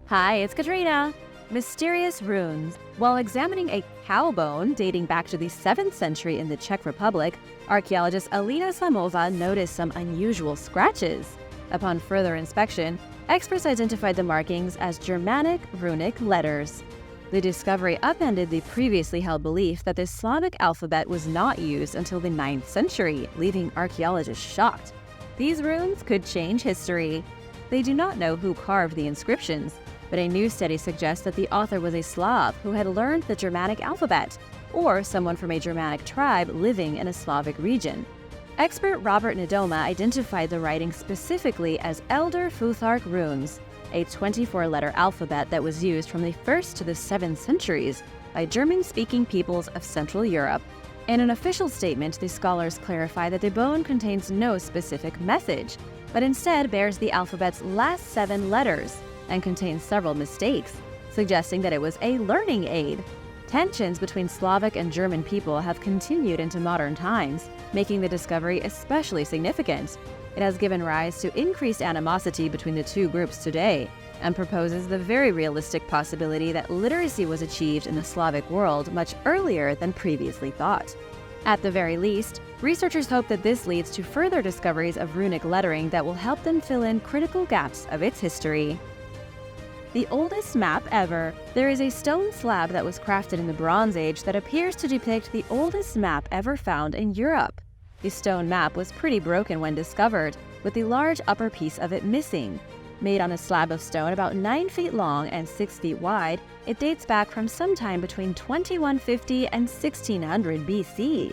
Hi, it's Katrina. Mysterious runes. While examining a cow bone dating back to the 7th century in the Czech Republic, archaeologist Alina Samova noticed some unusual scratches. Upon further inspection, experts identified the markings as Germanic runic letters. The discovery upended the previously held belief that the Slavic alphabet was not used until the 9th century, leaving archaeologists shocked. These runes could change history. They do not know who carved the inscriptions, but a new study suggests that the author was a Slav who had learned the Germanic alphabet, or someone from a Germanic tribe living in a Slavic region. Expert Robert Nadoma identified the writing specifically as Elder Futhark runes, a 24-letter alphabet that was used from the 1st to the 7th centuries by German-speaking peoples of Central Europe. In an official statement, the scholars clarify that the bone contains no specific message, but instead bears the alphabet's last 7 letters and contains several mistakes, suggesting that it was a learning aid. Tensions between Slavic and German people have continued into modern times, making the discovery especially significant. It has given rise to increased animosity between the two groups today, and proposes the very realistic possibility that literacy was achieved in the Slavic world much earlier than previously thought. At the very least, researchers hope that this leads to further discoveries of runic lettering that will help them fill in critical gaps of its history. The oldest map ever. There is a stone slab that was crafted in the Bronze Age that appears to depict the oldest map ever found in Europe. The stone map was pretty broken when discovered, with the large upper piece of it missing. Made on a slab of stone about 9 feet long and 6 feet wide, it dates back from sometime between 2150 and 1600 BC.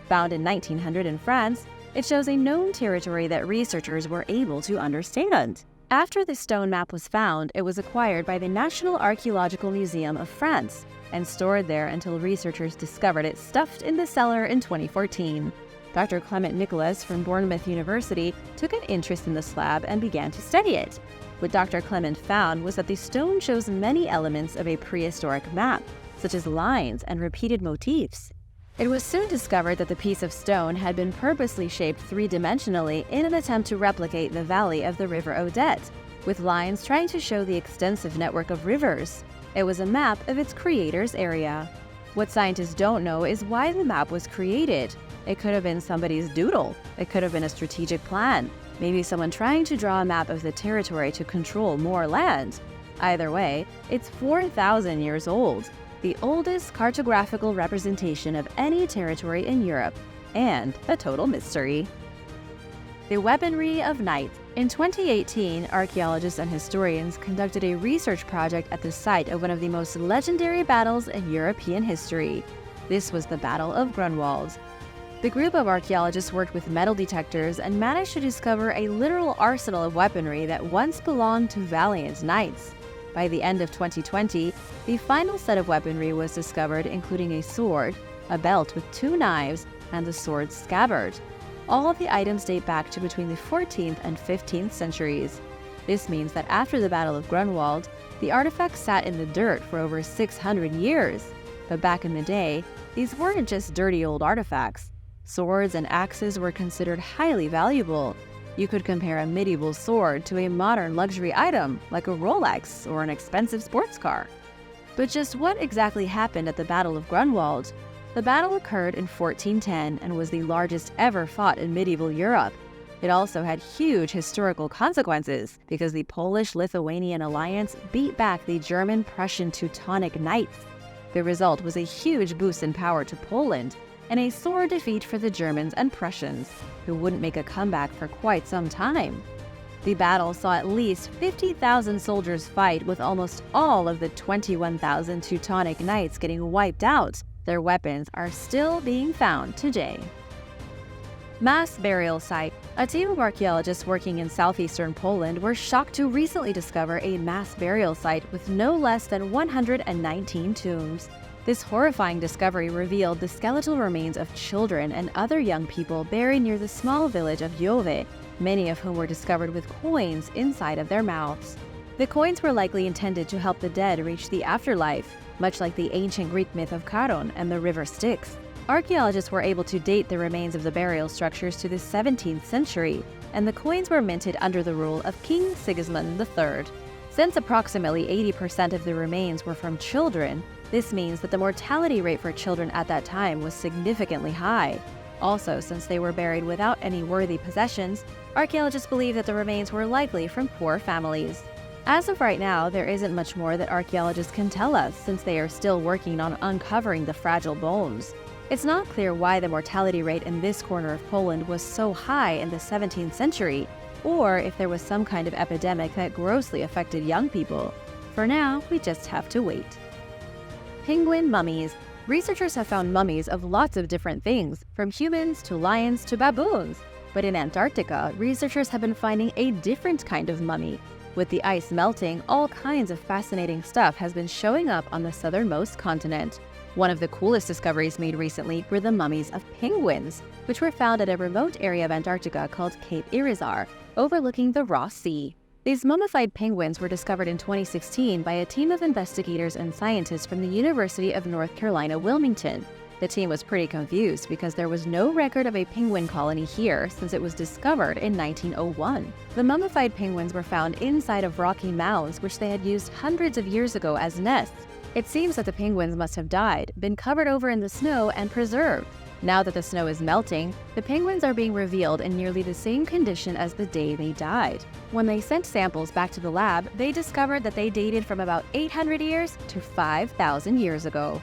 Found in 1900 in France, it shows a known territory that researchers were able to understand. After the stone map was found, it was acquired by the National Archaeological Museum of France and stored there until researchers discovered it stuffed in the cellar in 2014. Dr. Clement Nicholas from Bournemouth University took an interest in the slab and began to study it. What Dr. Clement found was that the stone shows many elements of a prehistoric map, such as lines and repeated motifs. It was soon discovered that the piece of stone had been purposely shaped three-dimensionally in an attempt to replicate the valley of the River Odette, with lines trying to show the extensive network of rivers. It was a map of its creator's area. What scientists don't know is why the map was created. It could have been somebody's doodle. It could have been a strategic plan. Maybe someone trying to draw a map of the territory to control more land. Either way, it's 4,000 years old, the oldest cartographical representation of any territory in Europe, and a total mystery. The weaponry of knights. In 2018, archaeologists and historians conducted a research project at the site of one of the most legendary battles in European history. This was the Battle of Grunwald. The group of archaeologists worked with metal detectors and managed to discover a literal arsenal of weaponry that once belonged to valiant knights. By the end of 2020, the final set of weaponry was discovered, including a sword, a belt with 2 knives, and the sword's scabbard. All of the items date back to between the 14th and 15th centuries. This means that after the Battle of Grunwald, the artifacts sat in the dirt for over 600 years. But back in the day, these weren't just dirty old artifacts. Swords and axes were considered highly valuable. You could compare a medieval sword to a modern luxury item like a Rolex or an expensive sports car. But just what exactly happened at the Battle of Grunwald? The battle occurred in 1410 and was the largest ever fought in medieval Europe. It also had huge historical consequences because the Polish-Lithuanian alliance beat back the German-Prussian Teutonic Knights. The result was a huge boost in power to Poland, and a sore defeat for the Germans and Prussians, who wouldn't make a comeback for quite some time. The battle saw at least 50,000 soldiers fight, with almost all of the 21,000 Teutonic Knights getting wiped out. Their weapons are still being found today. Mass burial site. A team of archaeologists working in southeastern Poland were shocked to recently discover a mass burial site with no less than 119 tombs. This horrifying discovery revealed the skeletal remains of children and other young people buried near the small village of Jove, many of whom were discovered with coins inside of their mouths. The coins were likely intended to help the dead reach the afterlife, much like the ancient Greek myth of Charon and the river Styx. Archaeologists were able to date the remains of the burial structures to the 17th century, and the coins were minted under the rule of King Sigismund III. Since approximately 80% of the remains were from children, this means that the mortality rate for children at that time was significantly high. Also, since they were buried without any worthy possessions, archaeologists believe that the remains were likely from poor families. As of right now, there isn't much more that archaeologists can tell us since they are still working on uncovering the fragile bones. It's not clear why the mortality rate in this corner of Poland was so high in the 17th century, or if there was some kind of epidemic that grossly affected young people. For now, we just have to wait. Penguin mummies. Researchers have found mummies of lots of different things, from humans to lions to baboons. But in Antarctica, researchers have been finding a different kind of mummy. With the ice melting, all kinds of fascinating stuff has been showing up on the southernmost continent. One of the coolest discoveries made recently were the mummies of penguins, which were found at a remote area of Antarctica called Cape Irizar, overlooking the Ross Sea. These mummified penguins were discovered in 2016 by a team of investigators and scientists from the University of North Carolina, Wilmington. The team was pretty confused because there was no record of a penguin colony here since it was discovered in 1901. The mummified penguins were found inside of rocky mounds which they had used hundreds of years ago as nests. It seems that the penguins must have died, been covered over in the snow, and preserved. Now that the snow is melting, the penguins are being revealed in nearly the same condition as the day they died. When they sent samples back to the lab, they discovered that they dated from about 800 years to 5,000 years ago.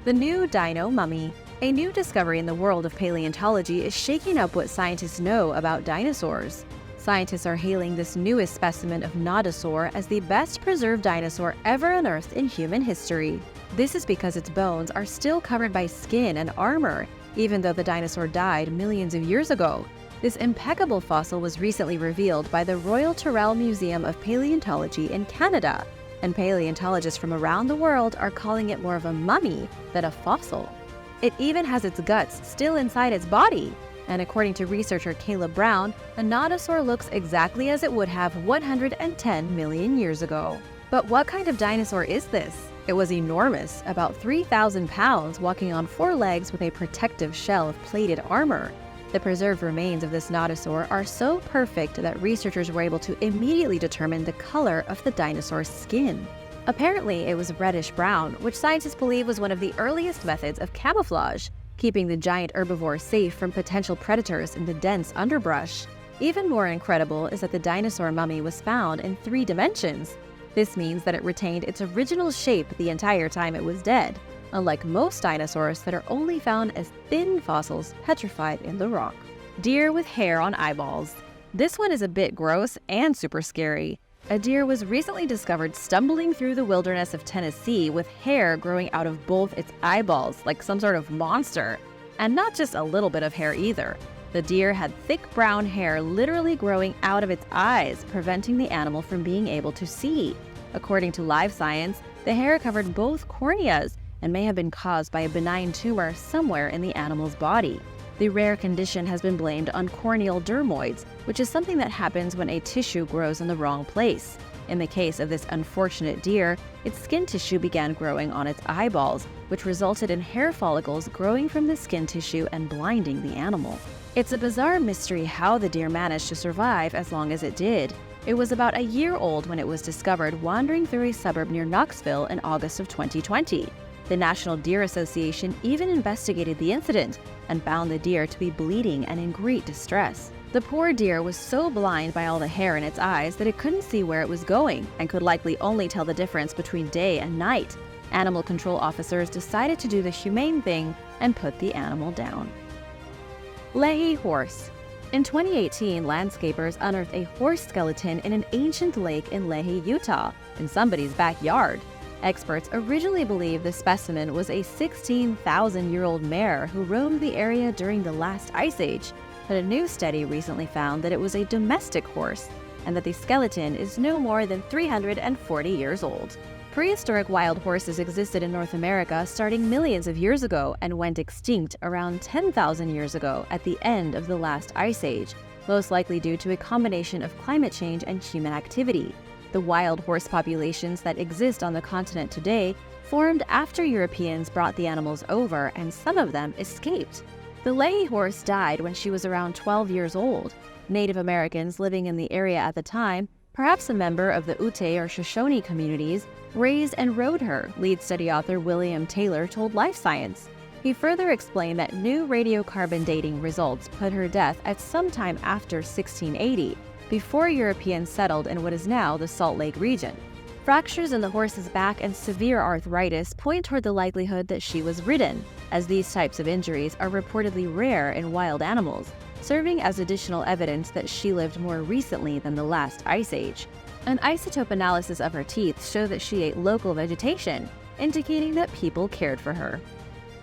The new Dino Mummy. A new discovery in the world of paleontology is shaking up what scientists know about dinosaurs. Scientists are hailing this newest specimen of Dinosaur as the best preserved dinosaur ever unearthed in human history. This is because its bones are still covered by skin and armor, even though the dinosaur died millions of years ago. This impeccable fossil was recently revealed by the Royal Tyrrell Museum of Paleontology in Canada, and paleontologists from around the world are calling it more of a mummy than a fossil. It even has its guts still inside its body. And according to researcher Caleb Brown, a Dinosaur looks exactly as it would have 110 million years ago. But what kind of dinosaur is this? It was enormous, about 3,000 pounds, walking on 4 legs with a protective shell of plated armor. The preserved remains of this Dinosaur are so perfect that researchers were able to immediately determine the color of the dinosaur's skin. Apparently, it was reddish-brown, which scientists believe was one of the earliest methods of camouflage, keeping the giant herbivore safe from potential predators in the dense underbrush. Even more incredible is that the dinosaur mummy was found in 3 dimensions. This means that it retained its original shape the entire time it was dead, unlike most dinosaurs that are only found as thin fossils petrified in the rock. Deer with hair on eyeballs. This one is a bit gross and super scary. A deer was recently discovered stumbling through the wilderness of Tennessee with hair growing out of both its eyeballs like some sort of monster. And not just a little bit of hair either. The deer had thick brown hair literally growing out of its eyes, preventing the animal from being able to see. According to Live Science, the hair covered both corneas and may have been caused by a benign tumor somewhere in the animal's body. The rare condition has been blamed on corneal dermoids, which is something that happens when a tissue grows in the wrong place. In the case of this unfortunate deer, its skin tissue began growing on its eyeballs, which resulted in hair follicles growing from the skin tissue and blinding the animal. It's a bizarre mystery how the deer managed to survive as long as it did. It was about a year old when it was discovered wandering through a suburb near Knoxville in August of 2020. The National Deer Association even investigated the incident and found the deer to be bleeding and in great distress. The poor deer was so blind by all the hair in its eyes that it couldn't see where it was going and could likely only tell the difference between day and night. Animal control officers decided to do the humane thing and put the animal down. Lehi Horse. In 2018, landscapers unearthed a horse skeleton in an ancient lake in Lehi, Utah, in somebody's backyard. Experts originally believed the specimen was a 16,000-year-old mare who roamed the area during the last ice age, but a new study recently found that it was a domestic horse and that the skeleton is no more than 340 years old. Prehistoric wild horses existed in North America starting millions of years ago and went extinct around 10,000 years ago at the end of the last ice age, most likely due to a combination of climate change and human activity. The wild horse populations that exist on the continent today formed after Europeans brought the animals over, and some of them escaped. The Lehi horse died when she was around 12 years old. Native Americans living in the area at the time perhaps a member of the Ute or Shoshone communities, raised and rode her, lead study author William Taylor told Life Science. He further explained that new radiocarbon dating results put her death at sometime after 1680, before Europeans settled in what is now the Salt Lake region. Fractures in the horse's back and severe arthritis point toward the likelihood that she was ridden, as these types of injuries are reportedly rare in wild animals, serving as additional evidence that she lived more recently than the last ice age. An isotope analysis of her teeth showed that she ate local vegetation, indicating that people cared for her.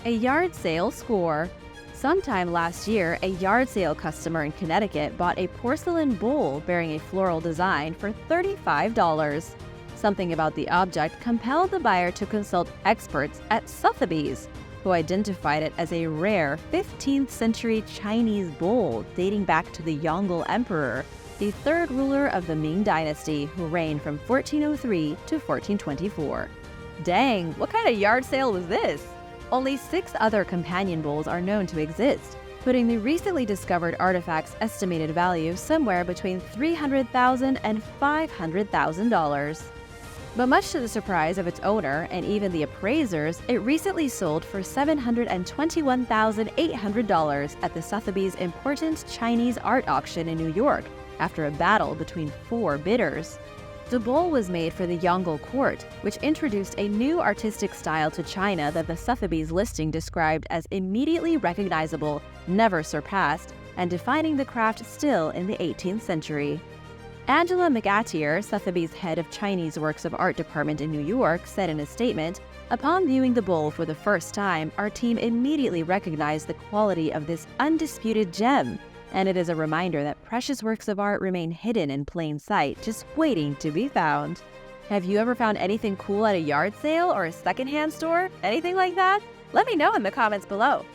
A yard sale score. Sometime last year, a yard sale customer in Connecticut bought a porcelain bowl bearing a floral design for $35. Something about the object compelled the buyer to consult experts at Sotheby's, who identified it as a rare 15th century Chinese bowl dating back to the Yongle Emperor, the third ruler of the Ming Dynasty, who reigned from 1403 to 1424. Dang, what kind of yard sale was this? Only 6 other companion bowls are known to exist, putting the recently discovered artifact's estimated value somewhere between $300,000 and $500,000. But much to the surprise of its owner and even the appraisers, it recently sold for $721,800 at the Sotheby's important Chinese art auction in New York, after a battle between 4 bidders. The bowl was made for the Yongle court, which introduced a new artistic style to China that the Sotheby's listing described as immediately recognizable, never surpassed, and defining the craft still in the 18th century. Angela McAteer, Sotheby's head of Chinese Works of Art department in New York, said in a statement, "Upon viewing the bowl for the first time, our team immediately recognized the quality of this undisputed gem, and it is a reminder that precious works of art remain hidden in plain sight, just waiting to be found." Have you ever found anything cool at a yard sale or a secondhand store? Anything like that? Let me know in the comments below.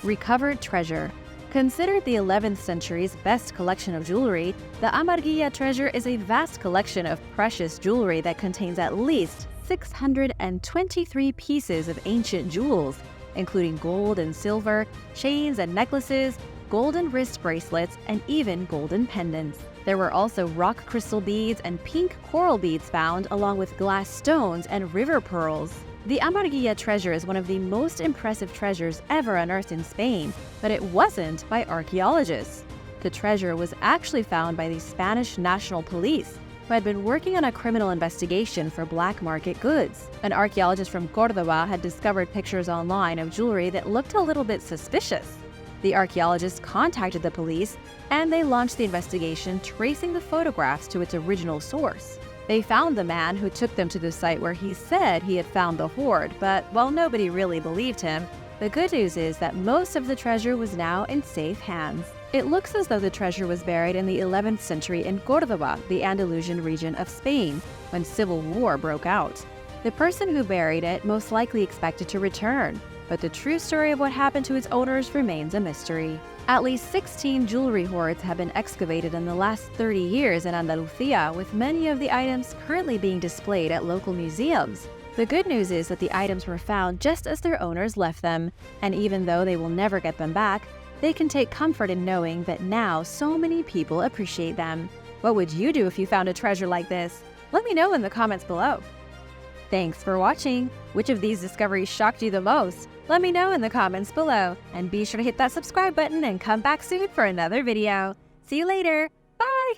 Recovered treasure. Considered the 11th century's best collection of jewelry, the Amarguilla treasure is a vast collection of precious jewelry that contains at least 623 pieces of ancient jewels, including gold and silver, chains and necklaces, golden wrist bracelets, and even golden pendants. There were also rock crystal beads and pink coral beads found, along with glass stones and river pearls. The Amarguilla treasure is one of the most impressive treasures ever unearthed in Spain, but it wasn't by archaeologists. The treasure was actually found by the Spanish National Police, who had been working on a criminal investigation for black market goods. An archaeologist from Córdoba had discovered pictures online of jewelry that looked a little bit suspicious. The archaeologists contacted the police, and they launched the investigation, tracing the photographs to its original source. They found the man who took them to the site where he said he had found the hoard, but while nobody really believed him, the good news is that most of the treasure was now in safe hands. It looks as though the treasure was buried in the 11th century in Córdoba, the Andalusian region of Spain, when civil war broke out. The person who buried it most likely expected to return, but the true story of what happened to its owners remains a mystery. At least 16 jewelry hoards have been excavated in the last 30 years in Andalusia, with many of the items currently being displayed at local museums. The good news is that the items were found just as their owners left them, and even though they will never get them back, they can take comfort in knowing that now so many people appreciate them. What would you do if you found a treasure like this? Let me know in the comments below. Thanks for watching! Which of these discoveries shocked you the most? Let me know in the comments below, and be sure to hit that subscribe button and come back soon for another video. See you later!